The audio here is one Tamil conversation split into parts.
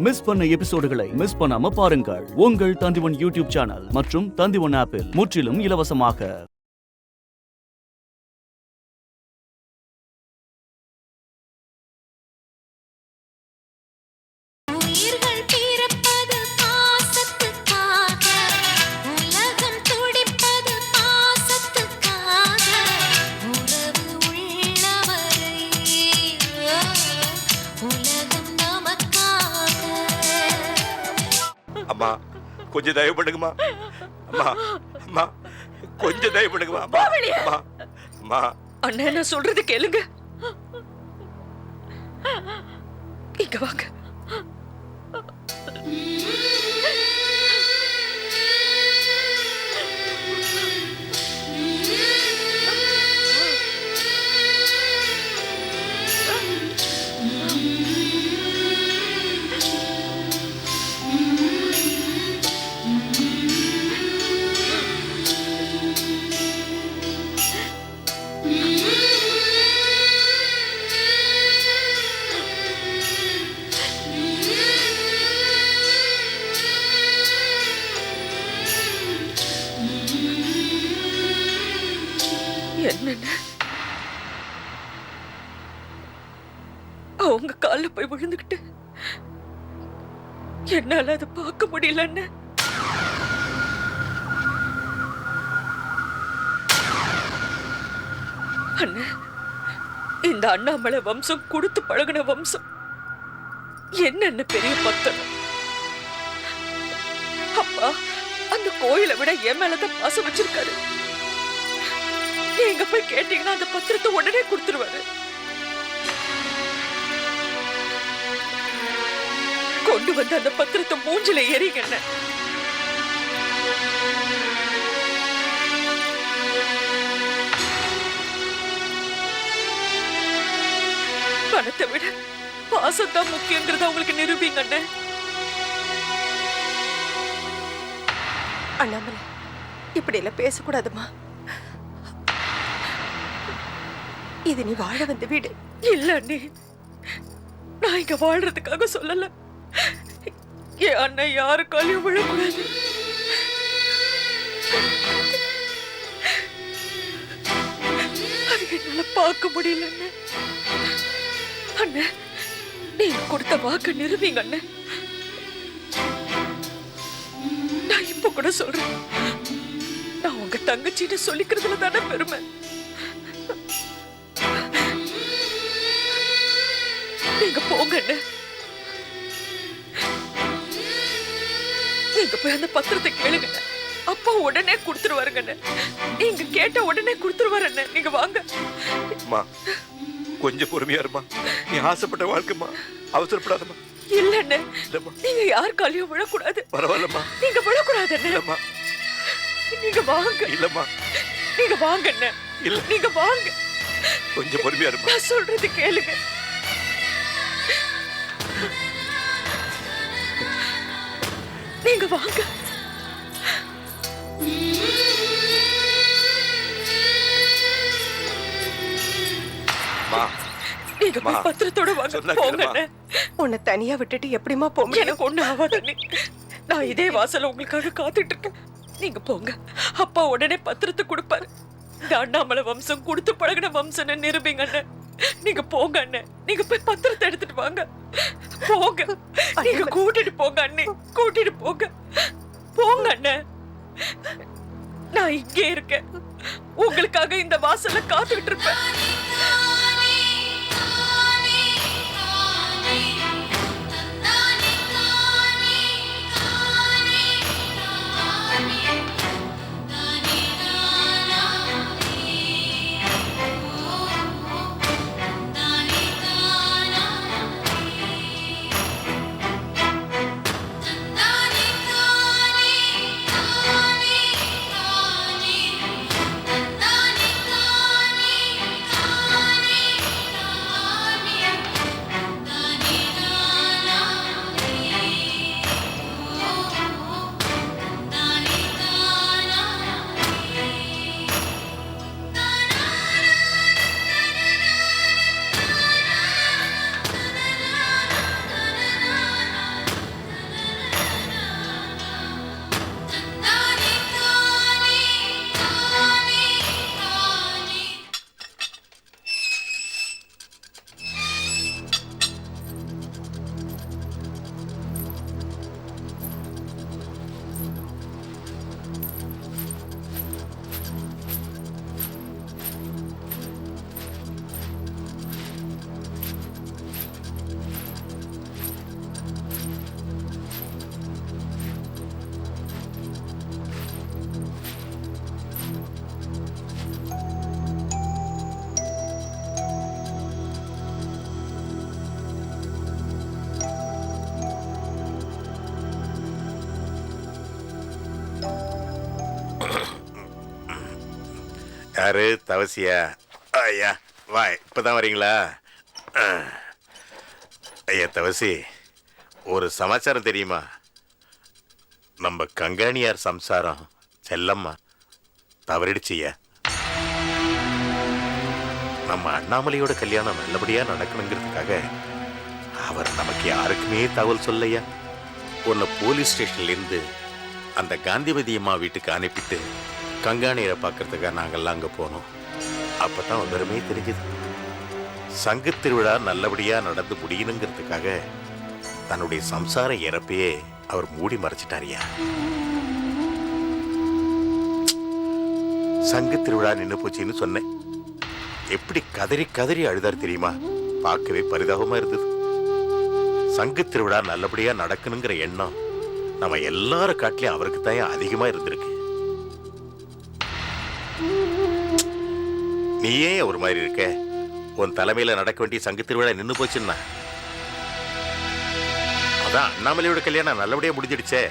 மிஸ் பண்ண எபிசோடுகளை மிஸ் பண்ணாம பாருங்கள் உங்கள் தந்திவன் யூடியூப் சேனல் மற்றும் தந்திவன் ஆப்பில் முற்றிலும் இலவசமாக. அம்மா கொஞ்சம் தயவு பண்ணுங்கம்மா. அம்மா அம்மா கொஞ்சம் தயவு பண்ணுங்கம்மா. அம்மா அம்மா அண்ணா நான் சொல்றது கேளுங்க. இங்க வாங்க. என்னன்னு அவங்க கால்ல போய் விழுந்துகிட்டு என்னால அதை பார்க்க முடியலன்னு அண்ணா, இந்த அண்ணாமலை வம்சம் கொடுத்து பழகின வம்சம். என்னென்ன பெரிய பத்தனம். அப்பா அந்த கோயிலை விட என் மேலதான் பாசம் வச்சிருக்காரு. நீங்க போய் கேட்டீங்கன்னா அந்த பத்திரத்தை உடனே கொடுத்துருவாரு. கொண்டு வந்து அந்த பத்திரத்தை மூஞ்சில எறிங்க. பணத்தை விட பாசம்தான் முக்கியங்கிறத உங்களுக்கு நிரூபிங்க. அண்ணாமலை இப்படி எல்லாம் பேசக்கூடாதுமா. இது நீ வாழ வந்த வீடு இல்ல அண்ணி. நான் இங்க வாழ்றதுக்காக சொல்லல. என் அண்ணன் யாருக்காலையும் விழக்கூடாது. அது என்னால பார்க்க முடியல அண்ணன். நீங்க கொடுத்த வாக்க நிரூபிங்க அண்ணன். நான் இப்ப கூட சொல்றேன், நான் உங்க தங்கச்சின்னு சொல்லிக்கிறதுல தானே பெருமை. நீங்க போங்க. நீங்க போய் அந்த பத்திரத்தை கேளுங்க. அப்பா உடனே கொடுத்துருவாருங்க. நீங்க கேட்ட உடனே கொடுத்துருவாரு. நீங்க வாங்க. அம்மா கொஞ்சம் பொறுமையா இருமா. நீ ஆசைப்பட்ட வாழ்க்கைமா, அவசரப்படாதம்மா. இல்லன்னு நீங்க யார் காலையும் விழக்கூடாது. பரவாயில்லம்மா, நீங்க விழக்கூடாது. இல்லம்மா நீங்க வாங்க. இல்லம்மா நீங்க வாங்க. இல்ல நீங்க வாங்க. கொஞ்சம் பொறுமையா இருமா. நான் சொல்றது கேளுங்க. நீங்க வாங்க. நீங்க பத்திரத்தோட வாங்க. போங்க. உன்னை தனியா விட்டுட்டு எப்படிமா போக? எனக்கு ஒண்ணு ஆகாது. நான் இதே வாசல உங்களுக்காக காத்துட்டு இருக்கேன். நீங்க போங்க. அப்பா உடனே பத்திரத்தை கொடுப்பாரு. இந்த அண்ணாமலை வம்சம் கொடுத்து பழகின வம்சம் நிரூபிங்க. நீங்க போங்க அண்ணே. நீங்க போய் பத்திரத்தை எடுத்துட்டு வாங்க. போங்க. நீங்க கூட்டிட்டு போங்க அண்ணே. கூட்டிட்டு போங்க. போங்க அண்ணே. நான் இங்கே இருக்கேன். உங்களுக்காக இந்த வாசல்ல காத்துக்கிட்டு இருப்பேன். யாரு தவசியா? ஐயா வா, இப்பதான் வரீங்களா? ஐயா தவசி, ஒரு சமாச்சாரம் தெரியுமா? நம்ம கங்காணியார் சம்சாரம் செல்லம்மா தவறிடுச்சியா. நம்ம அண்ணாமலையோட கல்யாணம் நல்லபடியா நடக்கணுங்கிறதுக்காக அவர் நமக்கு யாருக்குமே தகவல் சொல்லையா. உன்னை போலீஸ் ஸ்டேஷன்ல இருந்து அந்த காந்திமதி அம்மா வீட்டுக்கு அனுப்பிட்டு கங்காணியரை பார்க்கறதுக்காக நாங்கள்லாம் அங்கே போனோம். அப்பதான் விவரமே தெரிஞ்சது. சங்கு திருவிழா நல்லபடியா நடந்து முடியணுங்கிறதுக்காக தன்னுடைய சம்சார இறப்பையே அவர் மூடி மறைச்சிட்டாரியா. சங்கு திருவிழா நின்று போச்சுன்னு சொன்னேன். எப்படி கதறி கதறி அழுதார் தெரியுமா? பார்க்கவே பரிதாபமா இருந்தது. சங்கு திருவிழா நல்லபடியா நடக்கணுங்கிற எண்ணம் நம்ம எல்லாரும் காட்டிலையும் அவருக்கு தான் அதிகமா இருந்திருக்கு. நீயே ஒரு மாதிரி இருக்க. உன் தலைமையில நடக்க வேண்டிய சங்கு திருவிழா நின்று போச்சுன்னா அதான் அண்ணாமலையோட கல்யாணம் நல்லபடியா முடிஞ்சிடுச்சே.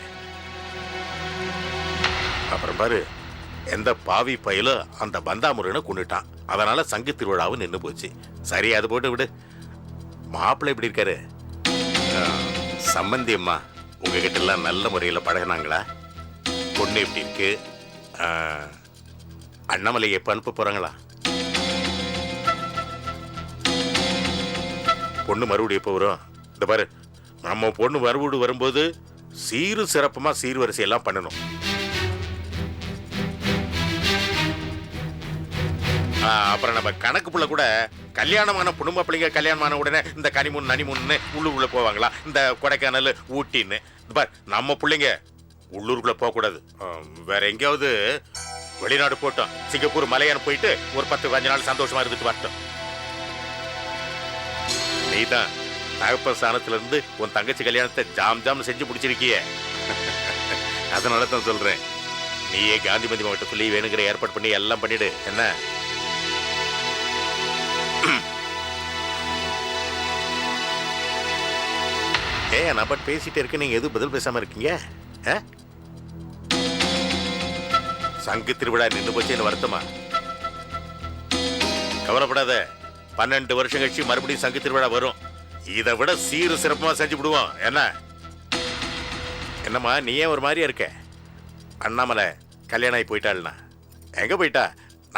அப்புறம் பாரு, எந்த பாவி பயலோ அந்த பந்தாமுருகனை கொண்டுட்டான். அதனால சங்கு திருவிழாவும் நின்று போச்சு. சரி, அது போட்டு விடு. மாப்பிள்ளை எப்படி இருக்காரு? சம்பந்தி அம்மா உங்ககிட்ட எல்லாம் நல்ல முறையில் பழகினாங்களா? பொண்ணு எப்படி இருக்கு? அண்ணாமலை எப்ப அனுப்ப போறாங்களா? பொண்ணு மறுபடியும் எப்போ வரும்? இந்த பாரு, நம்ம பொண்ணு மறுபடியும் வரும்போது சீரு சிறப்புமா சீர்வரிசை எல்லாம் பண்ணணும். அப்புறம் நம்ம கணக்கு புள்ள கூட கல்யாணமான குடும்ப பிள்ளைங்க கல்யாணமான உடனே இந்த கனிமுன் நனிமுன்னு உள்ளூருக்குள்ள போவாங்களா? இந்த கொடைக்கானல் ஊட்டின்னு. பார், நம்ம பிள்ளைங்க உள்ளூருக்குள்ள போகக்கூடாது. வேற எங்கேயாவது வெளிநாடு போட்டோம், சிங்கப்பூர் மலையானம் போயிட்டு ஒரு 10-15 நாள் சந்தோஷமா இருந்துட்டு வரட்டும். நீதான் தகப்பன் ஸ்தானத்துல இருந்து உன் தங்கச்சி கல்யாணத்தை ஜாம் ஜாம் செஞ்சு முடிச்சிருக்கிய. அதனால தான் சொல்றேன், நீயே காந்திமதி மாவட்ட சொல்லி வேணுங்கிற ஏற்பாடு பண்ணி எல்லாம் பண்ணிடு. என்ன? நான் பட் பேசிட்டே இருக்க, நீங்க எதுவும் பதில் பேசாம இருக்கீங்க? சங்கு திருவிழா நின்று போச்சு வருத்தமா? கவலைப்படாத, 12 வருஷம் கழிச்சு மறுபடியும் சங்கு திருவிழா வரும். இதை விட சீரு சிறப்பமா செஞ்சு விடுவோம். என்ன? என்னம்மா நீ ஏன் ஒரு மாதிரியா இருக்க? அண்ணாமலை கல்யாணம் ஆகி போயிட்டாள்னா எங்க போயிட்டா?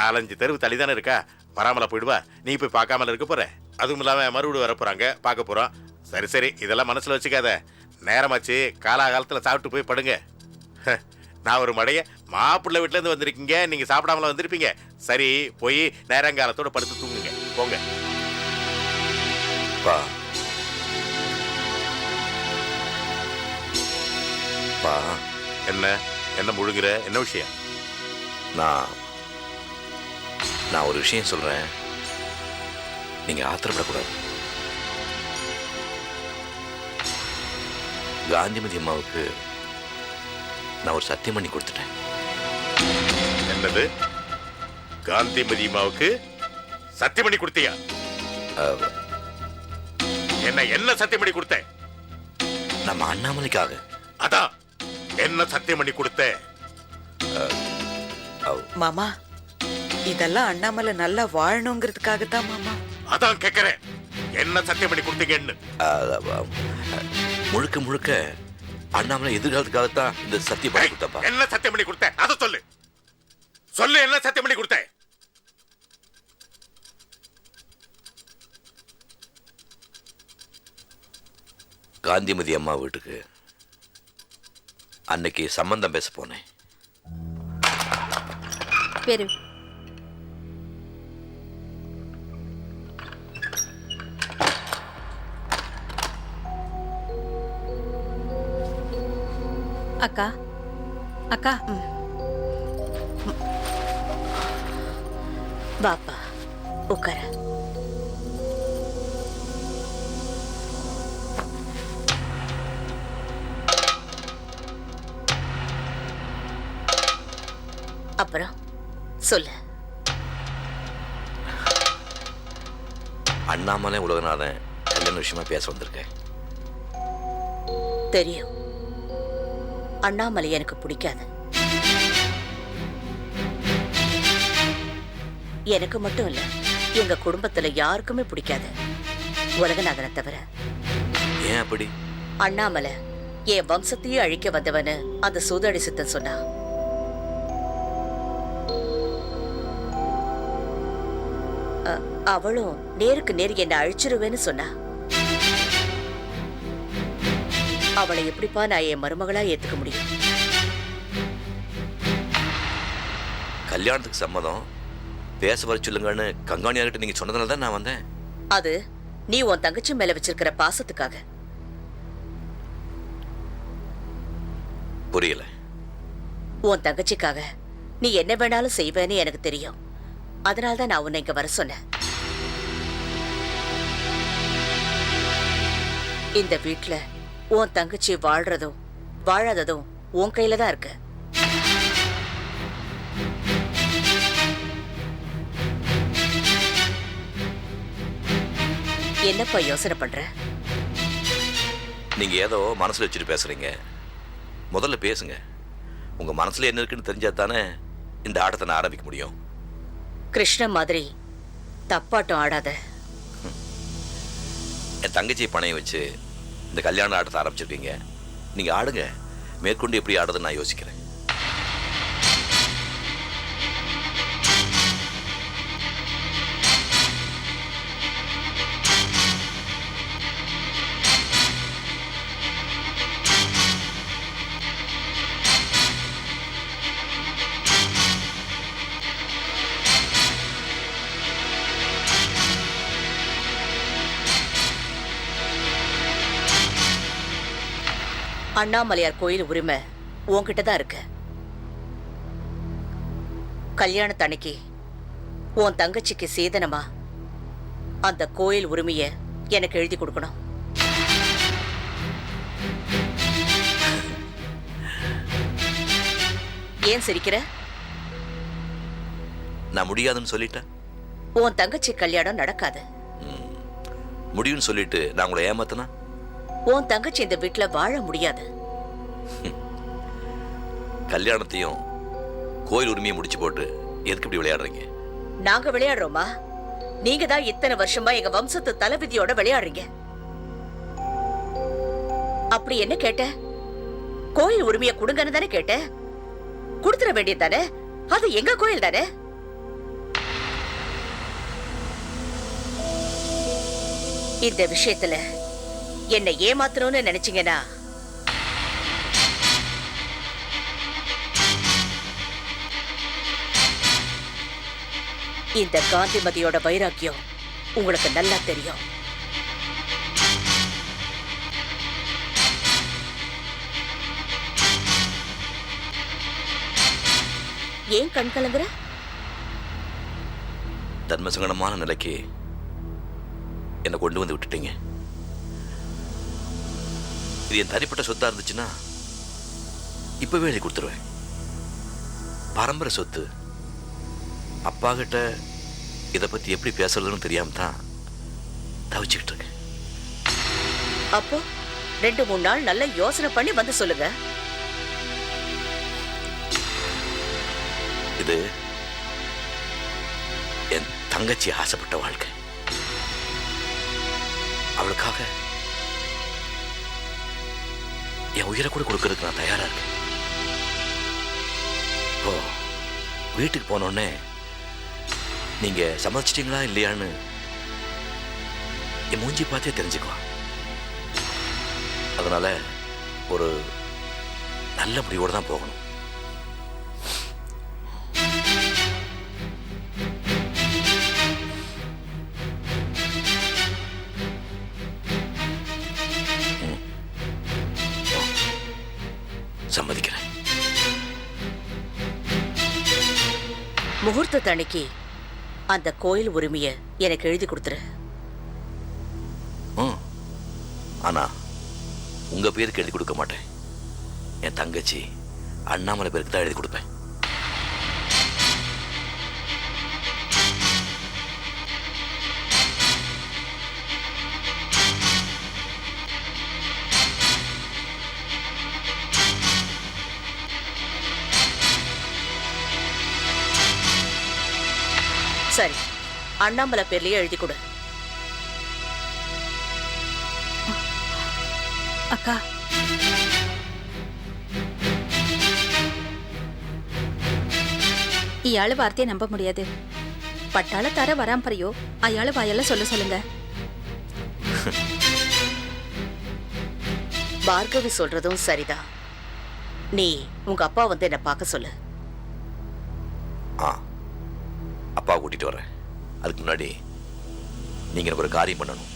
4-5 தெருவு தள்ளி தானே இருக்கா. வராமலா போயிடுவா? நீ போய் பார்க்காமல இருக்க போற? அதுவும் இல்லாம மறுபடியும் வர போறாங்க, பார்க்க போறோம். சரி சரி, இதெல்லாம் மனசுல வச்சுக்காத. நேரமாச்சு, காலாகாலத்துல சாப்பிட்டு போய் படுங்க. நான் ஒரு மடைய மாப்பிள்ளை வீட்டுல இருந்து வந்திருக்கீங்க, நீங்க சாப்பிடாமல வந்திருப்பீங்க. சரி, போய் நேரங்காலத்தோட படுத்து தூங்குங்க, போங்க. என்ன என்ன முழுங்குற? என்ன விஷயம்? நான் ஒரு விஷயம் சொல்றேன், நீங்க ஆத்திரப்படக்கூடாது. காந்திமதி அம்மாவுக்கு நான் ஒரு சத்தியம் பண்ணி கொடுத்துட்டேன். என்னது? காந்திமதி அம்மாவுக்கு சத்தியம் பண்ணி கொடுத்தியா? என்ன சத்தியம் பண்ணி கொடுத்த? நம்ம அண்ணாமலைக்காக. அதான் என்ன சத்தியம் பண்ணி கொடுத்த? மாமா, இதெல்லாம் அண்ணாமலை நல்லா வாழணுங்கிறதுக்காகத்தான் மாமா. அதான் கேக்குறேன், என்ன சத்தியம் பண்ணி கொடுத்தீங்கன்னு. முழுக்க முழுக்க அண்ணாமலை எதிர்காலத்துக்காகத்தான் இந்த சத்தியம் பண்ணி கொடுத்தப்பா. என்ன சத்தியம் பண்ணி கொடுத்த? அதை சொல்லு சொல்லு, என்ன சத்தியம் பண்ணி கொடுத்த? காந்திமதி அம்மா வீட்டுக்கு அன்னைக்கு சம்பந்தம் பேச போனேன். பெரு அக்கா அக்கா பாப்பா உட்கார. அப்புறம் சொல்லு. அண்ணாமலை உலகநாதன் கல்யாண விஷயமா பேச வந்திருக்கேன். தெரியும், அண்ணாமலை எனக்கு பிடிக்காது. எனக்கு மட்டும் இல்ல, எங்க குடும்பத்துல யாருக்குமே பிடிக்காது, உலகநாதனை தவிர. ஏன் அப்படி? அண்ணாமலை என் வம்சத்தையே அழிக்க வந்தவன்னு அந்த சூதாடி சித்தன் சொன்னா. அவளும் நேருக்கு நேர் என்ன அழிச்சிருவேன்னு சொன்னா. அவளை எப்படிப்பா நான் என் மருமகளா ஏத்துக்க முடியும்? கல்யாணத்துக்கு சம்மதம், பேச வர சொல்லுங்கன்னு கங்காணியார்கிட்ட நீங்க சொன்னதுனால தான் நான் வந்தேன். அது நீ உன் தங்கச்சி மேல வச்சிருக்கிற பாசத்துக்காக. புரியல. உன் தங்கச்சிக்காக நீ என்ன வேணாலும் செய்வேன்னு எனக்கு தெரியும். அதனால்தான் நான் உன்னை இங்க வர சொன்னேன். இந்த வீட்ல உன் தங்கச்சி வாழ்றதும் வாழாததும் உன் கையில தான் இருக்கு. என்னப்பா யோசனை பண்ற? நீங்க ஏதோ மனசுல வச்சுட்டு பேசுறீங்க. முதல்ல பேசுங்க. உங்க மனசுல என்ன இருக்குன்னு தெரிஞ்சா தானே இந்த ஆட்டத்தை நான் ஆரம்பிக்க முடியும். கிருஷ்ணன் மாதிரி தப்பாட்டம் ஆடாத. என் தங்கச்சியை பணைய வச்சு இந்த கல்யாண ஆட்டத்தை ஆரம்பிச்சிருக்கீங்க. நீங்க ஆடுங்க. மேற்கொண்டு எப்படி ஆடுறதுன்னு நான் யோசிக்கிறேன். அண்ணாமலையார் கோயில் உரிமை உன்கிட்ட தான் இருக்கு. கல்யாணத்தன்னைக்கு உன் தங்கச்சிக்கு சேதனமா அந்த கோயில் உரிமைய எனக்கு எழுதி கொடுக்கணும். ஏன் சிரிக்கிற? நான் முடியாதுன்னு சொல்லிட்டேன். உன் தங்கச்சி கல்யாணம் நடக்காது. முடியும்னு சொல்லிட்டு நான் உங்களை ஏமாத்தினா? உன் தங்கச்சி இந்த வீட்டுல வாழ முடியாது. கல்யாணத்தையும் கோயில் உரிமையை முடிச்சு போட்டு எதுக்கு இப்படி விளையாடுறீங்க? நாங்க விளையாடுறோமா? நீங்க தான் இத்தனை வருஷமா எங்க வம்சத்து தலைவிதியோட விளையாடுறீங்க. அப்படி என்ன கேட்ட? கோயில் உரிமையை கொடுங்கன்னு தானே கேட்ட? கொடுத்துட வேண்டியது தானே? அது எங்க கோயில் தானே? இந்த விஷயத்துல என்னை ஏமாத்தணும்னு நினைச்சீங்கன்னா இந்த காந்திமதியோட வைராக்கியம் உங்களுக்கு நல்லா தெரியும். ஏன் கண் கலங்குற? தர்மசங்கடமான நிலைக்கு என்னை கொண்டு வந்து விட்டுட்டீங்க. இது என் தனிப்பட்ட சொத்தா இருந்துச்சுன்னா இப்பவே எழுதி கொடுத்துருவேன். பரம்பரை சொத்து. அப்பா கிட்ட இதை பத்தி எப்படி பேசுறதுன்னு தெரியாம தான் தவிச்சுக்கிட்டு இருக்கேன். அப்போ 2-3 நாள் நல்ல யோசனை பண்ணி வந்து சொல்லுங்க. இது என் தங்கச்சி ஆசைப்பட்ட வாழ்க்கை. அவளுக்காக என் உயிரை கூட கொடுக்கறதுக்கு நான் தயாரா இருக்கேன். இப்போ வீட்டுக்கு போனோடனே நீங்க சம்மதிச்சிட்டீங்களா இல்லையான்னு என் மூஞ்சி பார்த்தே தெரிஞ்சுக்கலாம். அதனால ஒரு நல்ல முடிவோடு தான் போகணும். சம்மதிக்கிறேன். முகூர்த்த அன்னைக்கு அந்த கோயில் உரிமைய எனக்கு எழுதி கொடுத்துரு. ஆனா உங்க பேருக்கு எழுதி கொடுக்க மாட்டேன். என் தங்கச்சி அண்ணாமலை பேருக்கு தான் எழுதி கொடுப்பேன். சரி, அண்ணாமலை பேர்லயே எழுதி கொடு. அக்கா, இயாளு வார்த்தையை நம்ப முடியாது. பட்டாள தர வராம்பறையோ அயாளு வாயால சொல்லுங்க. பார்கவி சொல்றதும் சரிதான். நீ உங்க அப்பா வந்து என்ன பார்க்க சொல்லு. ஆ, அப்பா கூட்டிட்டு வரேன். அதுக்கு முன்னாடி நீங்க எனக்கு ஒரு காரியம் பண்ணணும்.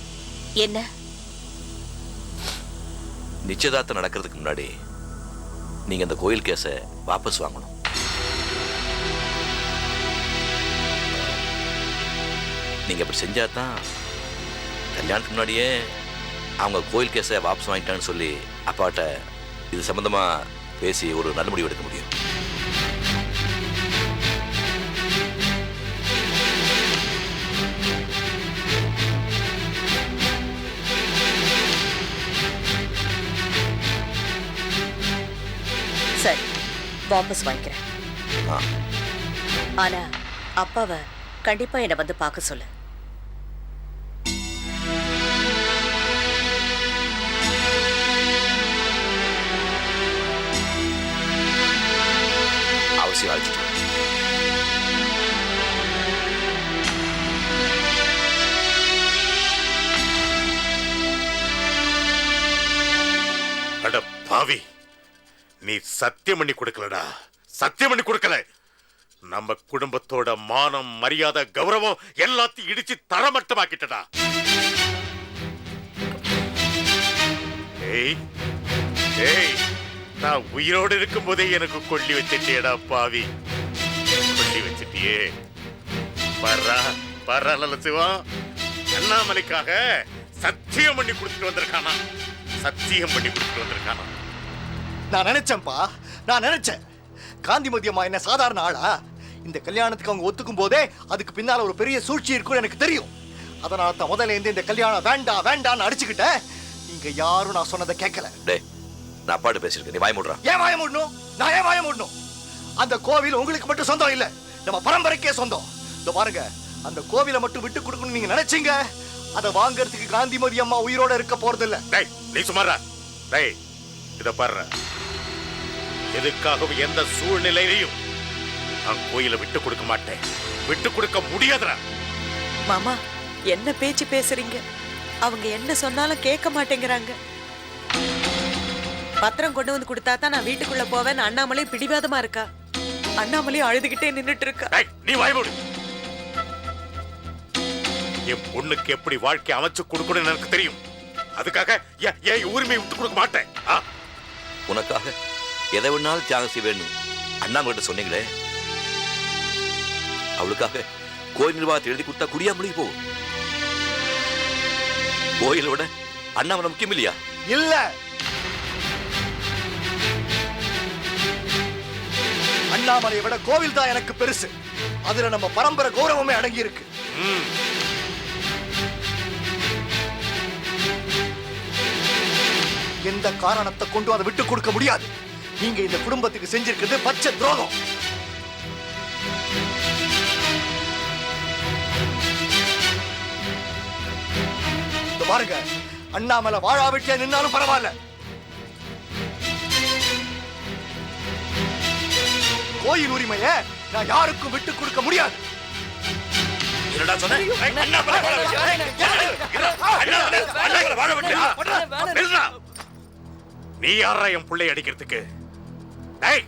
என்ன? நிச்சயதார்த்தம் நடக்கிறதுக்கு முன்னாடி நீங்க அந்த கோயில் கேஸை வாபஸ் வாங்கணும். நீங்க அப்படி செஞ்சாதான் கல்யாணத்துக்கு முன்னாடியே அவங்க கோயில் கேஸை வாபஸ் வாங்கிட்டான்னு சொல்லி அப்பாட்ட இது சம்பந்தமா பேசி ஒரு நல்ல முடிவு எடுக்க முடியும். சரி, வாபஸ் வாங்கிக்கிறேன். ஆ, ஆனா அப்பாவை கண்டிப்பா என்ன வந்து பார்க்க சொல்லு. அவசியம் அழைச்சிட்டு வரேன். அட பாவி, நீ சத்தியம் பண்ணி கொடுக்கலடா. சத்தியம் பண்ணி கொடுக்கல. நம்ம குடும்பத்தோட மானம், மரியாதை, கௌரவம் எல்லாத்தையும் இடிச்சு தரமட்டமாக்கிட்டடா. ஏய் ஏய், நான் உயிரோடு இருக்கும் போதே எனக்கு கொல்லி வச்சிட்டியடா பாவி. கொல்லி வச்சிட்டியே. பர்றா பர்றா நல்ல சிவா, அண்ணாமலைக்காக சத்தியம் பண்ணி கொடுத்துட்டு வந்திருக்கானா. சத்தியம் பண்ணி கொடுத்துட்டு வந்திருக்கானா. நான் நினைச்சேன்ப்பா, நான் நினைச்சேன் காந்திமதி அம்மா என்ன சாதாரண ஆளா? இந்த கல்யாணத்துக்கு அவங்க ஒத்துக்கும் போதே அதுக்கு பின்னால ஒரு பெரிய சூழ்ச்சி இருக்குன்னு எனக்கு தெரியும். அதனால தான் முதல்ல இருந்து இந்த கல்யாணம் வேண்டாம் வேண்டாம்னு அடிச்சுக்கிட்டேன். நீங்க யாரும் நான் சொன்னதை கேட்கல. டேய், நான் அப்பாட்ட பேசியிருக்கேன். நீ வாய மூடுறா. ஏன் வாய மூடணும்? நான் ஏன் வாய மூடணும்? அந்த கோவில் உங்களுக்கு மட்டும் சொந்தம் இல்ல, நம்ம பரம்பரைக்கே சொந்தம். இந்த பாருங்க, அந்த கோவிலை மட்டும் விட்டு கொடுக்கணும்னு நீங்க நினைச்சீங்க. அதை வாங்கறதுக்கு காந்திமதி அம்மா உயிரோட இருக்க போறது இல்ல. டேய், நீ சும்மாரா. டேய், இத பாரு, எதுக்காகவும் எந்த சூழ்நிலையிலையும் நான் கோயிலை விட்டு கொடுக்க மாட்டேன். விட்டு கொடுக்க முடியாதுடா. மாமா, என்ன பேச்சு பேசுறீங்க? அவங்க என்ன சொன்னாலும் கேட்க மாட்டேங்கிறாங்க. பத்திரம் கொண்டு வந்து கொடுத்தா தான் நான் வீட்டுக்குள்ள போவேன். அண்ணாமலை பிடிவாதமா இருக்கா. அண்ணாமலை அழுதுகிட்டே நின்னுட்டு இருக்கா. டேய், நீ வாய் மூடு. என் பொண்ணுக்கு எப்படி வாழ்க்கை அமைச்சு கொடுக்கணும்னு எனக்கு தெரியும். அதுக்காக ஏன் உரிமையை விட்டு கொடுக்க மாட்டேன். உனக்காக எதை வேணாலும் தியாகம் செய்வேன்னு அண்ணாமலை சொன்னீங்களே, அவளுக்காக கோயில் நிர்வாகத்தை எழுதி கொடுத்தா குடியா முடிய போகும். கோயிலோட அண்ணாமலை முக்கியம் இல்லையா? இல்ல, அண்ணாமலையை விட கோவில் தான் எனக்கு பெருசு. அதுல நம்ம பரம்பரை கௌரவமே அடங்கி இருக்கு. எந்த காரணத்தை கொண்டு அதை விட்டு கொடுக்க முடியாது. நீங்க இந்த குடும்பத்துக்கு செஞ்சிருக்கிறது பச்சை துரோகம். பாருங்க, அண்ணாமலை வாழாவிட்டியா நின்னாலும் பரவாயில்ல. கோயில் உரிமையை நான் யாருக்கும் விட்டு கொடுக்க முடியாது. என்னடா சொன்ன? அண்ணாமலை வாழ விட்டியா? அண்ணாமலை வாழ விட்டியா? நீ யாரா என் பிள்ளை அடிக்கிறதுக்கு? டேய்,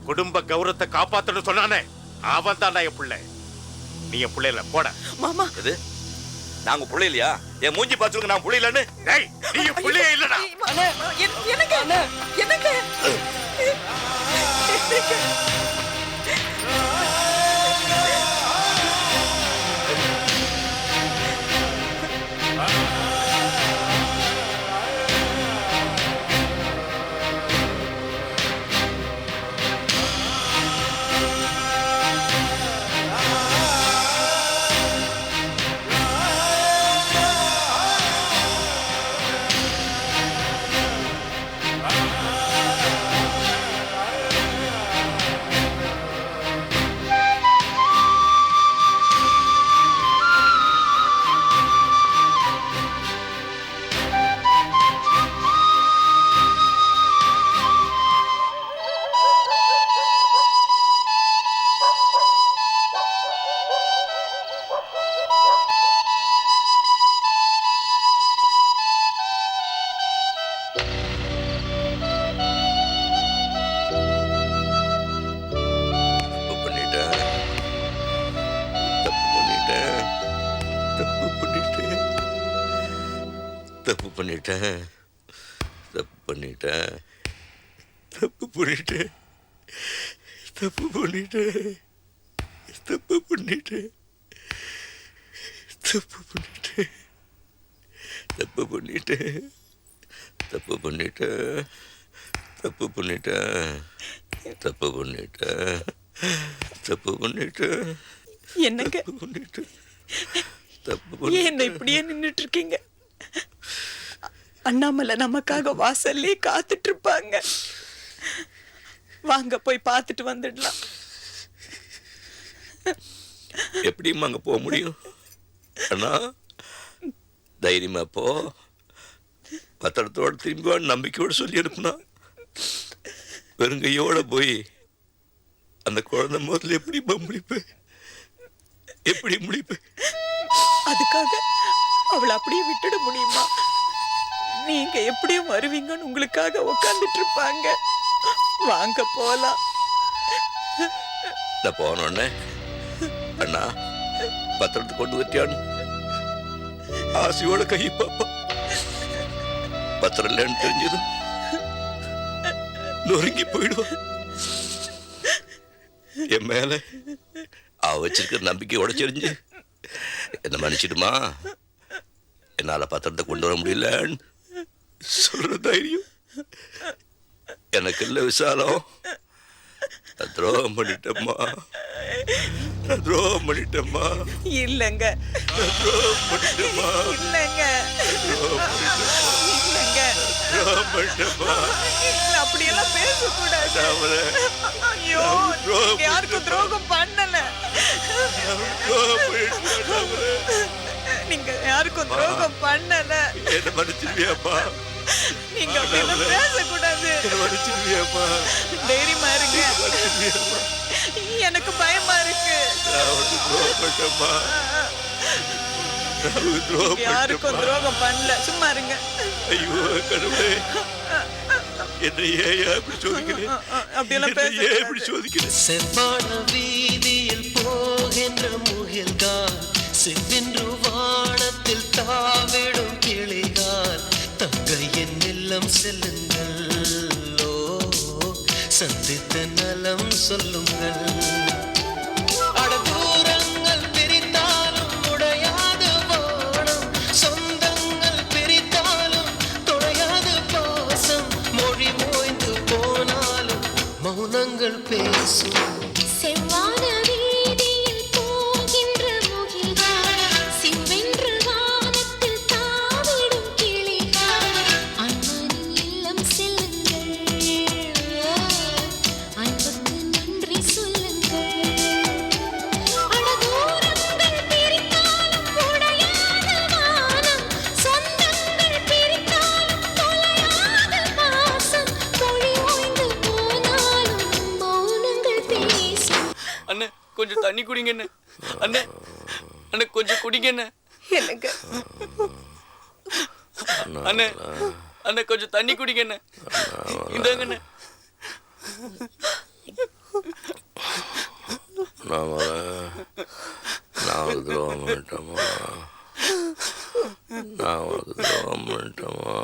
குடும்ப கௌரவத்தை காப்பாத்தணும் சொன்னானே, அவன் தான் என் பிள்ளை. நீ என் பிள்ளை இல்ல, போட. மாமா, எது? நாங்க பிள்ளை இல்லையா? என் மூஞ்சி பார்த்துருக்க நான் பிள்ளை இல்லன்னு? டேய், நீ என் பிள்ளையே இல்லடா. எனக்கு எனக்கு பண்ணிட்டேன் தப்பு பண்ணிட்டேன் தப்பு பண்ணிட்டேன் தப்பு பண்ணிட்டேன் தப்பு பண்ணிட்டேன் தப்பு பண்ணிட்டேன் தப்பு பண்ணிட்டேன் தப்பு பண்ணிட்டேன் தப்பு பண்ணிட்டேன் தப்பு பண்ணிட்டேன் தப்பு பண்ணிட்டேன் என்னங்க தப்பு பண்ணிட்டேன் தப்பு ஏன் என்ன பண்ணிட்டேன் இப்படியே நின்னுட்டு இருக்கீங்க? அண்ணாமலை நமக்காக வாசல்லே காத்துட்டு இருப்பாங்க. வாங்க போய் பார்த்துட்டு வந்துடலாம். எப்படியும் அங்க போக முடியும்? அண்ணா தைரியமா போ, பத்திரத்தோட திரும்பி வா, நம்பிக்கையோட சொல்லி அனுப்புனா. வெறுங்கையோட போய் அந்த குழந்தை முதல்ல எப்படி முடிப்பேன்? எப்படி முடிப்பேன்? அதுக்காக அவளை அப்படியே விட்டுட முடியுமா? நீங்க எப்படியும் வருவீங்கன்னு உங்களுக்காக உட்கார்ந்துட்டு இருப்பாங்க. வாங்க போலாம். நான் போனோடனே அண்ணா பத்திரத்தை கொண்டு வச்சியான்னு ஆசையோட கை பாப்பா. பத்திரம் இல்லைன்னு தெரிஞ்சதும் நொறுங்கி போயிடுவான். என் மேல அவ வச்சிருக்கிற நம்பிக்கை உடைச்செறிஞ்சு என்ன மன்னிச்சிடுமா, என்னால பத்திரத்தை கொண்டு வர முடியலன்னு சொல்ற தைரியம் எனக்கு இல்ல விசாலம். நான் துரோகம் பண்ணிட்டேம்மா, நான் துரோகம் பண்ணிட்டேம்மா, இல்லங்க நான் துரோகம் பண்ணிட்டேம்மா, இல்லங்க இல்லங்க துரோகம் பண்ணிட்டேம்மா. இல்ல, அப்படியெல்லாம் பேசக்கூடாது. நான் அவளை ஐயோ, நீங்க யாருக்கும் துரோகம் பண்ணல. துரோகம் பண்ணிட்டேன். நான் அவளை நீங்க யாருக்கும் துரோகம் பண்ணல. என்ன மன்னிச்சிருவியாப்பா? நீங்க அப்படியெல்லாம் பேசக்கூடாது. என்ன மன்னிச்சிருவியாப்பா? தைரியமா இருங்க. மன்னிச்சிருவியாப்பா? எனக்கு பயமா இருக்கு. நான் அவளுக்கு துரோகம் பண்ணிட்டேம்மா, நான் அவளுக்கு துரோகம் யாருக்கும் பண்ணிட்டேம்மா. துரோகம் பண்ணல. சும்மா இருங்க. ஐயோ கடவுளே, என்னை ஏன் இப்படி சோதிக்கிறேன்? அப்படியெல்லாம் என்னை ஏன் இப்படி சோதிக்கிறேன்? செவ்வான வீதியில் போகின்ற முகில்கால் செவ்வென்று வானத்தில் தாவிடும் கிளிகால் தங்கையின் இல்லம் செல்லுங்கள், ஓ சந்தித்த நலம் சொல்லுங்கள். அடதூரங்கள் பிரித்தாலும் உடையாது வானம், சொந்தங்கள் பிரித்தாலும் தொலையாது பாசம், மொழி மோய்ந்து போனாலும் மௌனங்கள் பேசும். செவ்வான வீதியில் போகின்ற முகில்கள் சிவென்று வானத்தில் தாவிடும் கிளிகள் அன்பனின் இல்லம் செல்லுங்கள், அன்புக்கு நன்றி சொல்லுங்கள். அடதூரங்கள் பிரித்தாலும் உடையாத வானம், சொந்தங்கள் பிரித்தாலும் தொலையாத பாசம், மொழி ஓய்ந்து போனாலும் மௌனங்கள் பேசும். அண்ணே கொஞ்சம் தண்ணி குடிங்க அண்ணே. அண்ணே அண்ணே கொஞ்சம் குடிங்க அண்ணே. என்னங்க அண்ணே அண்ணே கொஞ்சம் தண்ணி குடிங்க அண்ணே. இந்தாங்க அண்ணே. நான் அவளுக்கு துரோகம் பண்ணிட்டேம்மா, நான் அவளுக்கு துரோகம் பண்ணிட்டேம்மா.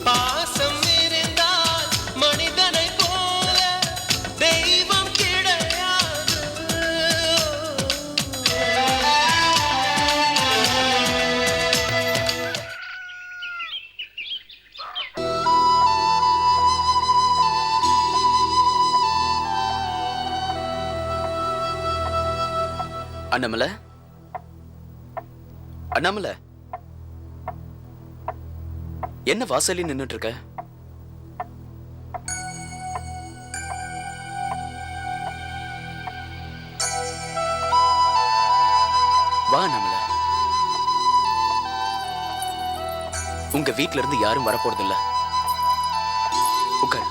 பாசம் இருந்தால் மனிதனை போல தெய்வம் கிடையாது. அண்ணாமலை, அண்ணாமலை, என்ன வாசல்ல நின்னுட்டு இருக்க? வா அண்ணாமலை. உங்க வீட்ல இருந்து யாரும் வரப்போறது இல்ல. உட்கார்,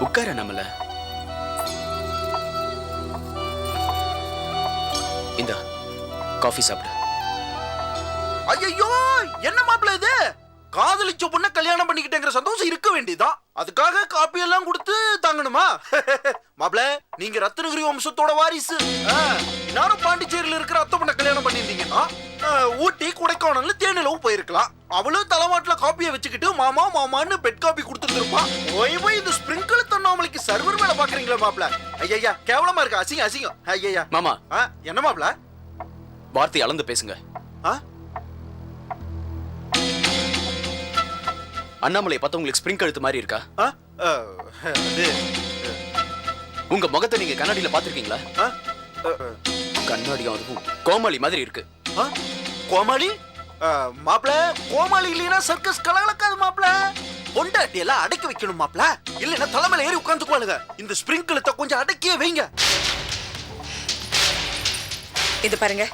உட்கார் அண்ணாமலை. இந்தா காஃபி சாப்பிடு. ஐயோ, என்ன மாப்பிள்ள இது? காதலிச்ச பொண்ண கல்யாணம் பண்ணிக்கிட்டேங்கிற சந்தோஷம் இருக்க வேண்டியதான், அதுக்காக காப்பி எல்லாம் கொடுத்து தாங்கணுமா? மாப்பிள்ள, நீங்க ரத்னகிரி வம்சத்தோட வாரிசு. நானும் பாண்டிச்சேரியில இருக்கிற அத்தை பொண்ண கல்யாணம் பண்ணியிருந்தீங்கன்னா ஊட்டி கொடைக்கானல்ல தேனிலவும் போயிருக்கலாம். அவளும் தலைமாட்டுல காப்பியை வச்சுக்கிட்டு மாமா மாமான்னு பெட் காப்பி கொடுத்துருப்பான். போய் இந்த ஸ்பிரிங்கிள் தண்ணாமலைக்கு சர்வர் வேலை பாக்குறீங்களா மாப்ள? ஐயா கேவலமா இருக்கு, அசிங்கம் அசிங்கம். ஐயா மாமா என்ன மாப்ள? வார்த்தை அளந்து பேசுங்க. அண்ணாமலை பார்த்தா உங்களுக்கு ஸ்பிரிங் கழுத்து மாதிரி இருக்கா? உங்க முகத்தை நீங்க கண்ணாடியில பாத்திருக்கீங்களா? கண்ணாடியும் அதுவும் கோமாளி மாதிரி இருக்கு. கோமாளி மாப்ள? கோமாளி இல்லைன்னா சர்க்கஸ் கலகலக்காது மாப்ள. பொண்டாட்டி எல்லாம் அடக்கி வைக்கணும் மாப்ள, இல்லைன்னா தலைமையில ஏறி உட்காந்துக்குவாளுங்க. இந்த ஸ்பிரிங்கிளத்தை கொஞ்சம் அடக்கியே வைங்க. இது பாருங்க,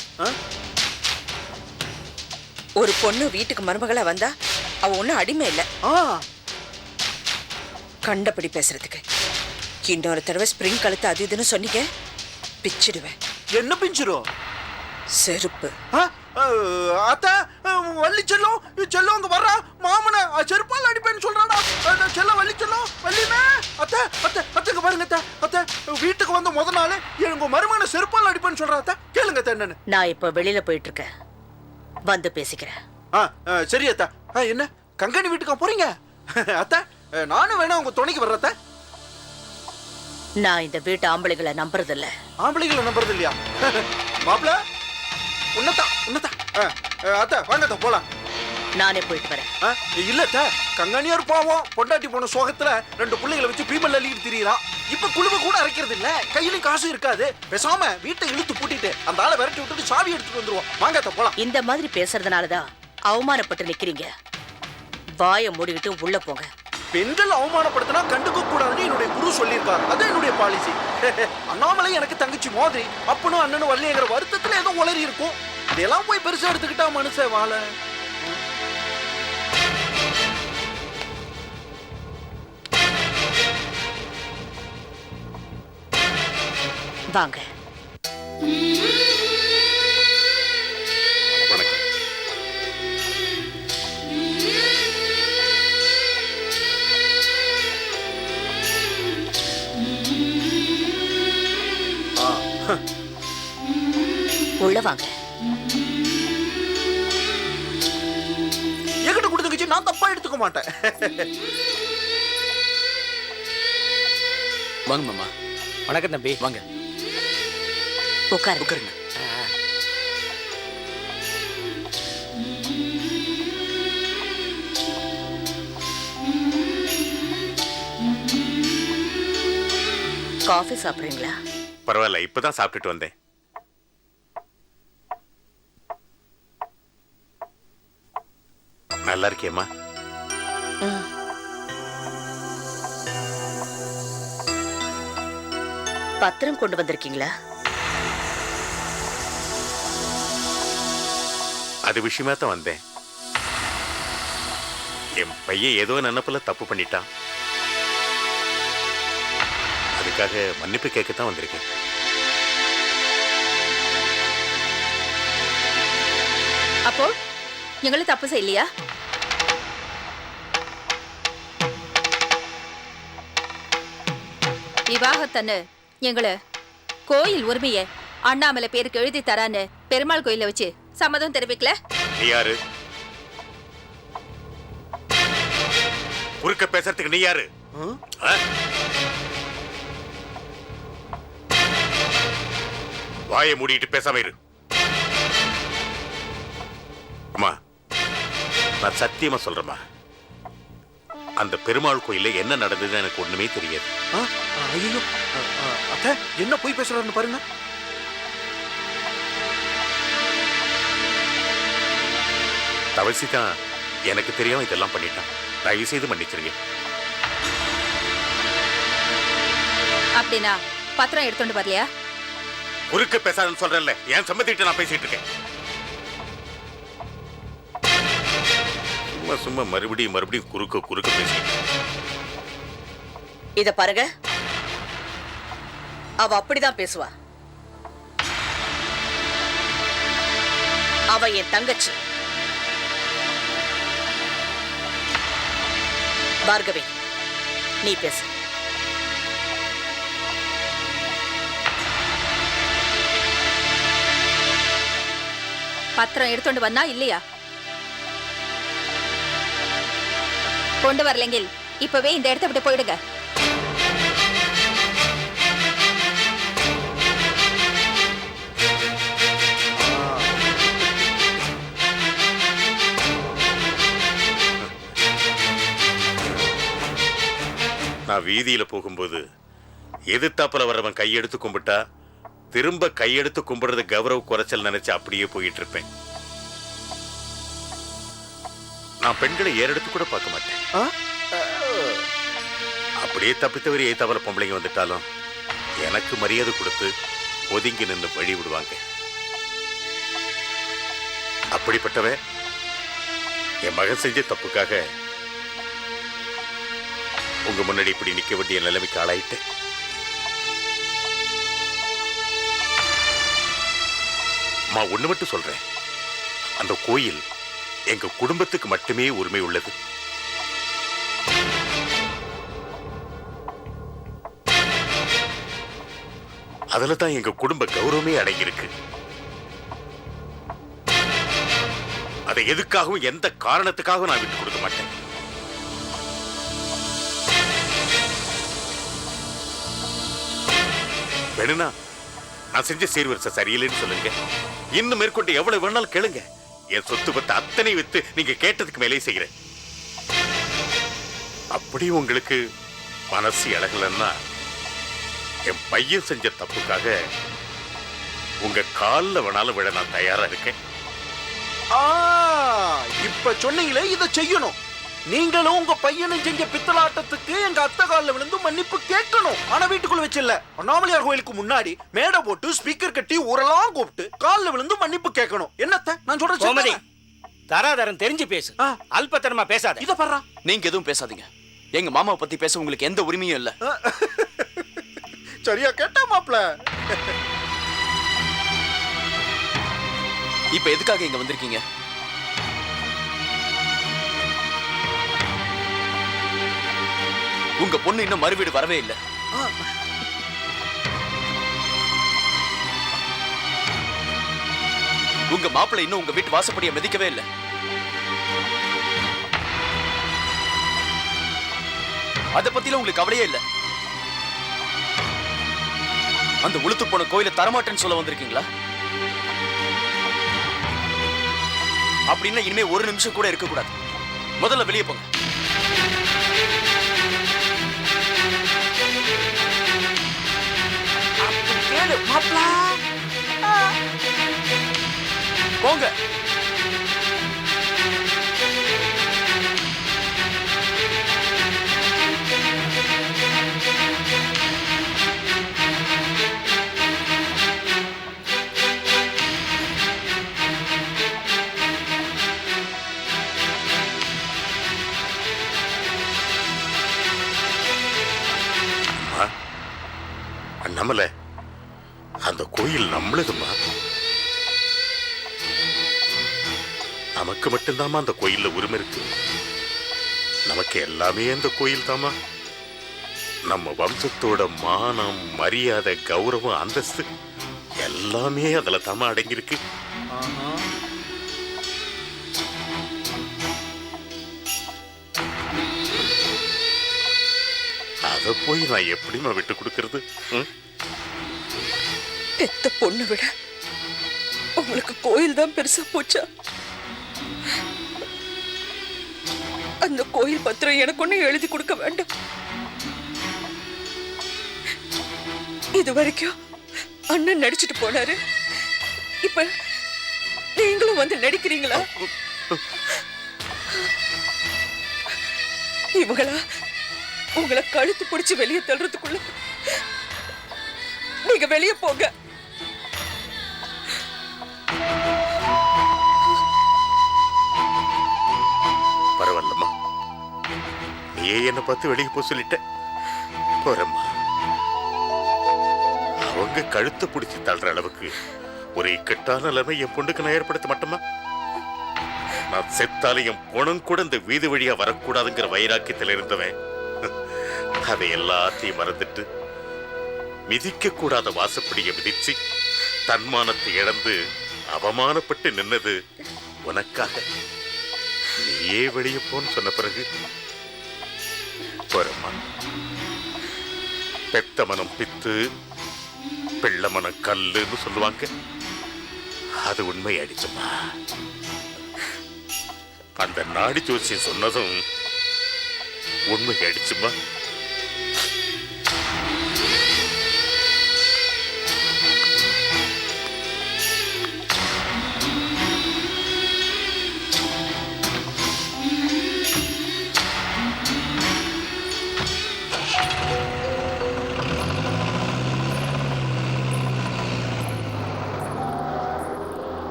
ஒரு பொண்ணு வீட்டுக்கு மருமகளா வந்தா அவ ஒண்ணும் அடிமை இல்ல. கண்டபடி பேசுறதுக்கு இன்னொரு தடவை ஸ்பிரிங் கழுத்து அது இதுன்னு சொன்னீங்க பிச்சிடுவேன். என்ன பிஞ்சிரும்? செருப்பு. அத்த வள்ளி செல்லம் செல்லம் அங்க வர்றா, மாமன செருப்பால் அடிப்பேன்னு சொல்றாடா. செல்லம் வள்ளி செல்லம் வள்ளிமே. அத்த அத்த அத்தங்க பாருங்க அத்த, அத்த வீட்டுக்கு வந்த முத நாள் எங்க மருமகனை செருப்பால் அடிப்பேன்னு சொல்றா. அத்த கேளுங்க அத்த என்னன்னு. நான் இப்ப வெளியில போயிட்டு இருக்கேன், வந்து பேசிக்கிறேன். சரி அத்த. என்ன கங்கனி வீட்டுக்கா போறீங்க? அத்த நானும் வேணா உங்க துணைக்கு வர்றத. நான் இந்த வீட்டு ஆம்பளைகளை நம்புறது இல்ல. ஆம்பளைகளை நம்புறது இல்லையா? மாப்ள உன்னதா உன்னதா. அத்த வாங்க போலாம். நானே போயிட்டு வரேன். இல்ல அத்த, கங்கனியார் பாவம் பொண்டாட்டி போன சோகத்துல 2 பிள்ளைகளை வச்சு பீமல் அள்ளிட்டு திரியறான். இப்ப குழுவ கூட அரைக்கிறது இல்ல, கையிலும் காசு இருக்காது. பேசாம வீட்டை இழுத்து பூட்டிட்டு அந்த ஆளை விரட்டி விட்டுட்டு சாவி எடுத்துட்டு வந்துருவோம். வாங்க அத்த போலாம். இந்த மாதிரி பேசுறதுனாலதான் அவமானப்பட்டு நிக்கிறீங்க. வாயை மூடிக்கிட்டு உள்ள போங்க. பெண்கள் அவமானப்படுத்தினா கண்டுக்க கூடாதுன்னு என்னுடைய குரு சொல்லியிருக்காரு. அது என்னுடைய பாலிசி. அண்ணாமலை எனக்கு தங்கச்சி மாதிரி, அப்பனும் அண்ணனும் வரலையேங்கிற வருத்தத்துல ஏதோ உளறி இருக்கும். இதெல்லாம் போய் பெருசா எடுத்துக்கிட்டா மனுஷன் வாழ. வாங்க. உள்ள வாங்க. என்கிட்ட கொடுத்துக்கிச்சு நான் தப்பா எடுத்துக்க மாட்டேன். வாங்க மாமா. வணக்கம் தம்பி. வாங்க உட்காருங்க. உட்காருங்க. காஃபி சாப்பிடுறீங்களா? பரவாயில்ல, இப்பதான் சாப்பிட்டுட்டு வந்தேன். நல்லா இருக்கியம்மா? பத்திரம் கொண்டு வந்திருக்கீங்களா? அது விஷயமா தான் வந்தேன். என் பையன் ஏதோ நினைப்புல தப்பு பண்ணிட்டான். அதுக்காக மன்னிப்பு கேட்கத்தான் வந்திருக்கேன். அப்போ எங்களை தப்பு செய்யலையா? விவாகத்தன்னு எங்களை கோயில் உரிமையை அண்ணாமலை பேருக்கு எழுதி தரான்னு பெருமாள் கோயில வச்சு சம்மதம் தெரிவிக்கல. நீ யாரு? குறுக்க பேசுறதுக்கு நீ யாரு? வாயை மூடிட்டு பேசாம இரு. அம்மா, நான் சத்தியமா சொல்றேம்மா, அந்த பெருமாள் கோயில்ல என்ன நடந்தது எனக்கு ஒண்ணுமே தெரியாது. ஐயோ அத்த, என்ன போய் பேசுறாருன்னு பாருங்க. தவசி தான் எனக்கு தெரியாம இதெல்லாம் பண்ணிட்டான். தயவு செய்து மன்னிச்சிருங்க. அப்படின்னா பத்திரம் எடுத்துட்டு வரலையா? குறுக்க பேசாதுன்னு சொல்றேன்ல, என் சம்மதிட்டு நான் பேசிட்டு இருக்கேன். சும்மா சும்மா மறுபடியும் குறுக்க பேசிட்டு. இத பாருங்க, அவ அப்படிதான் பேசுவா. அவ என் தங்கச்சி. பார்கவி, நீ பேசு. பத்திரம் எடுத்துட்டு வந்தா இல்லையா? கொண்டு வரலைங்கில் இப்பவே இந்த இடத்த விட்டு போயிடுங்க. நான் வீதியில போகும்போது எதிர்த்தாப்புல வர்றவன் கையெடுத்து கும்பிட்டா திரும்ப கையெடுத்து கும்பிடுறது கௌரவ குறைச்சல் நினைச்சு அப்படியே போயிட்டு இருப்பேன். நான் பெண்களை ஏறெடுத்து கூட பார்க்க மாட்டேன். அப்படியே தப்பித்தவரி ஏத்தாப்புல பொம்பளைங்க வந்துட்டாலும் எனக்கு மரியாதை கொடுத்து ஒதுங்கி நின்று வழி விடுவாங்க. அப்படிப்பட்டவன் என் மகன் செஞ்ச தப்புக்காக உங்க முன்னாடி இப்படி நிக்க வேண்டிய நிலைமைக்கு ஆளாயிட்டேன். ஒண்ணு மட்டும் சொல்றேன், அந்த கோயில் எங்க குடும்பத்துக்கு மட்டுமே உரிமை உள்ளது. அதுலதான் எங்க குடும்ப கௌரவமே அடங்கியிருக்கு. அதை எதுக்காகவும் எந்த காரணத்துக்காகவும் நான் விட்டு கொடுக்க மாட்டேன். வேணும்னா நான் செஞ்ச சீர்வரிசை சரியில்லைன்னு சொல்லுங்க. இன்னும் மேற்கொண்டு எவ்வளவு வேணாலும் கேளுங்க. என் சொத்து பத்து அத்தனை வித்து நீங்க கேட்டதுக்கு மேலே செய்கிறேன். அப்படி உங்களுக்கு மனசு இழகலன்னா என் பையன் செஞ்ச தப்புக்காக உங்க காலில் வேணாலும் விட நான் தயாரா இருக்கேன். இப்ப சொன்னீங்களே இதை செய்யணும். நீங்களும் உங்க பையனும் செஞ்ச பித்தலாட்டத்துக்கு எங்க அத்தை காலில் விழுந்து மன்னிப்பு கேட்கணும். ஆனா வீட்டுக்குள்ள வச்சில்ல, அண்ணாமலையார் கோயிலுக்கு முன்னாடி மேடை போட்டு ஸ்பீக்கர் கட்டி ஊரெல்லாம் கூப்பிட்டு காலில் விழுந்து மன்னிப்பு கேட்கணும். என்னத்த நான் சொல்றேன்? தராதரம் தெரிஞ்சு பேசு, அல்பத்தனமா பேசாத. இத பாரு, நீங்க எதுவும் பேசாதீங்க. எங்க மாமாவை பத்தி பேச உங்களுக்கு எந்த உரிமையும் இல்ல. சரியா கேட்டா மாப்ள. இப்ப எதுக்காக இங்க வந்திருக்கீங்க? உங்க பொண்ணு இன்னும் மறுவீடு வரவே இல்லை. உங்க மாப்பிள்ளை இன்னும் உங்க வீட்டு வாசப்படியை மிதிக்கவே இல்லை. அத பத்தில உங்களுக்கு கவலையே இல்லை. அந்த உளுத்து போன கோயிலை தரமாட்டேன்னு சொல்ல வந்திருக்கீங்களா? அப்படின்னா இனிமே ஒரு நிமிஷம் கூட இருக்க கூடாது. முதல்ல வெளியே போங்க. போங்க. அண்ணாமலை, அந்த கோயில் நம்மளதுமா. நமக்கு மட்டும்தாமா அந்த கோயில்ல உரிமை இருக்கு. நமக்கு எல்லாமே அந்த கோயில் தாமா. நம்ம வம்சத்தோட மானம், மரியாதை, கௌரவம், அந்தஸ்து எல்லாமே அதுல தாமா அடங்கியிருக்கு. அத போய் நான் எப்படிமா விட்டு கொடுக்கறது? பெத்த பொண்ணு விட உங்களுக்கு கோயில் தான் பெருசா போச்சா? அந்த கோயில் பத்திரம் எனக்கு ஒண்ணு எழுதி கொடுக்க வேண்டாம். இது வரைக்கும் அண்ணன் நடிச்சிட்டு போனாரு, இப்ப நீங்களும் வந்து நடிக்கிறீங்களா? இவங்களா உங்களை கழுத்து பிடிச்சு வெளியே தள்ளுறதுக்குள்ள நீங்க வெளியே போங்க. பரவாயில்லம்மா, நீயே என்ன பார்த்து வெளியே போ சொல்லிட்ட. போறம்மா. அவங்க கழுத்தை பிடிச்சி தள்ளுற அளவுக்கு ஒரு இக்கட்டான நிலைமை என் பொண்ணுக்கு நான் ஏற்படுத்த மாட்டோமா? நான் செத்தாலும் என் பொண்ணும் கூட இந்த வீதி வழியா வரக்கூடாதுங்கிற வைராக்கியத்தில் இருந்தவன் அதை எல்லாத்தையும் மறந்துட்டு மிதிக்க கூடாத வாசப்படியை மிதிச்சு தன்மானத்தை இழந்து அவமானப்பட்டு நின்னது உனக்காக. நீயே வெளியே போன்னு சொன்ன பிறகு போறம்மா. பெத்த மனம் பித்து, பிள்ளை மனம் கல்லுன்னு சொல்லுவாங்க. அது உண்மை ஆயிடுச்சுமா. அந்த நாடி ஜோசியம் சொன்னதும் உண்மை ஆயிடுச்சுமா.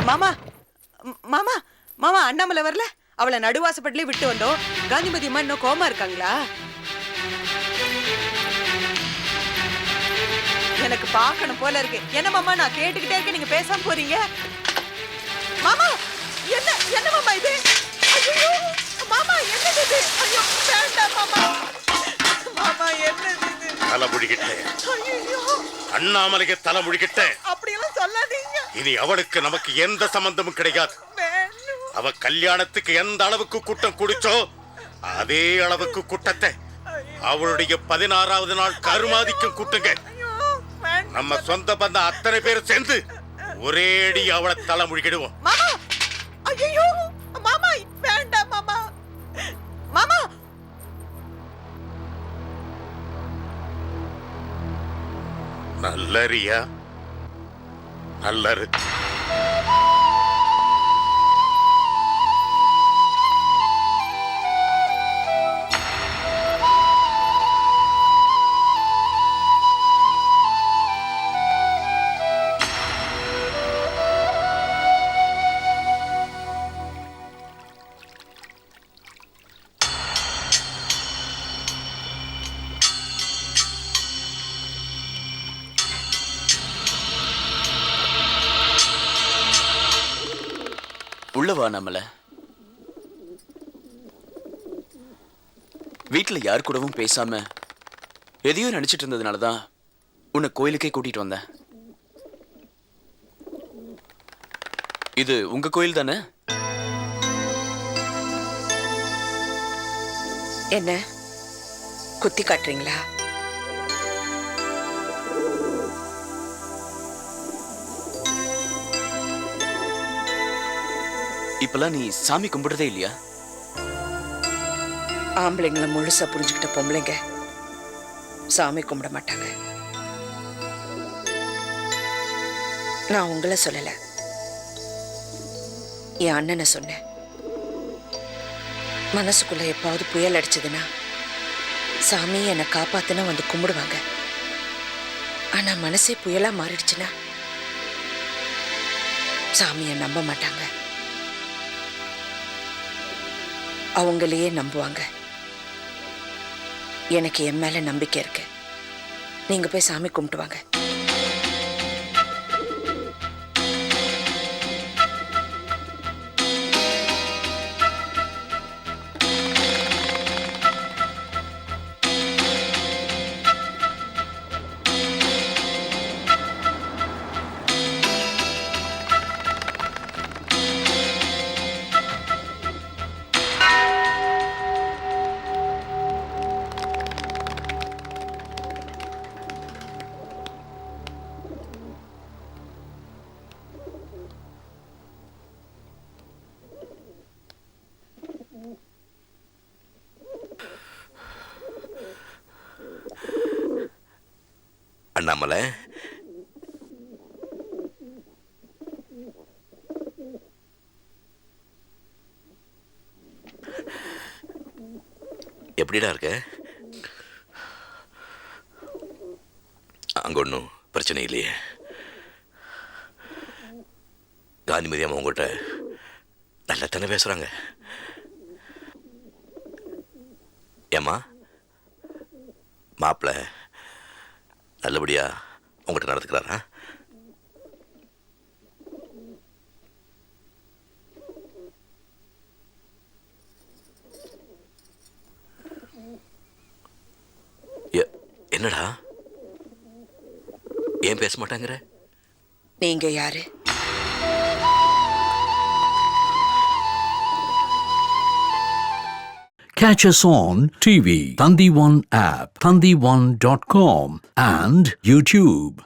மாமா மாமா மாமா அண்ணாமலை வரல? அவளை நடுவாசப்பட்டிலே விட்டு வந்தோம். காந்திமதி அம்மா இன்னும் கோமா இருக்காங்களா? எனக்கு பார்க்கணும் போல இருக்கு. என்ன மாமா நான் கேட்டுக்கிட்டே இருக்கேன், நீங்க பேசாம போறீங்க? மாமா என்ன என்ன மாமா இது? ஐயோ மாமா என்னது இது? ஐயோ வேண்டாம் மாமா. மாமா என்னது இது? தலை முடிக்கிட்டேன். ஐயோ அண்ணாமலைக்கு தலை முடிக்கிட்டேன். அப்படியெல்லாம் சொல்லாதீங்க. இனி அவளுக்கு நமக்கு எந்த சம்பந்தமும் கிடையாது. அவ கல்யாணத்துக்கு எந்த அளவுக்கு கூட்டம் குடிச்சோ அதே அளவுக்கு கூட்டத்தை அவளுடைய 16வது நாள் கருமாதிக்கும் கூட்டுங்க. நம்ம சொந்த பந்தம் அத்தனை பேர் சேர்ந்து ஒரே அடி அவளை தலை முடிக்கிடுவோம். மாமா ஐயோ மாமா வேண்டாம் மாமா. மாமா நல்லரியா நல்லரு. உள்ளவா நம்மள வீட்டுல யார் கூடவும் பேசாம எதையும் நினைச்சிட்டு இருந்ததுனாலதான் உன்னை கோயிலுக்கே கூட்டிட்டு வந்தேன். இது உங்க கோயில் தானே? என்ன குத்தி காட்டுறீங்களா? இப்பெல்லாம் நீ சாமி கும்பிடுறதே இல்லையா? ஆம்பளைங்களை முழுசா புரிஞ்சுக்கிட்ட பொம்பளைங்க சாமி கும்பிட மாட்டாங்க. நான் உங்களை சொல்லல, என் அண்ணனை சொன்னேன். மனசுக்குள்ள எப்பாவது புயல் அடிச்சதுன்னா சாமி என்னை காப்பாத்துனா வந்து கும்பிடுவாங்க. ஆனா மனசே புயலா மாறிடுச்சுன்னா சாமியை நம்ப மாட்டாங்க. அவங்களையே நம்புவாங்க. எனக்கு என் மேல நம்பிக்கை இருக்கு. நீங்க போய் சாமி கும்பிட்டு வாங்க. அண்ணாமலை, எப்படிடா இருக்க? அங்க ஒன்றும் பிரச்சனை இல்லையே? காந்திமதி அம்மா உங்கள்கிட்ட நல்லா தானே பேசுறாங்க? ஏம்மா, மாப்பிள்ள நல்லபடியா உங்கள்கிட்ட நடந்துக்கிறாரா? என்னடா ஏன் பேச மாட்டாங்கிற? நீங்க யாரு? Catch us on TV, Thandivan app, thandivan.com and YouTube.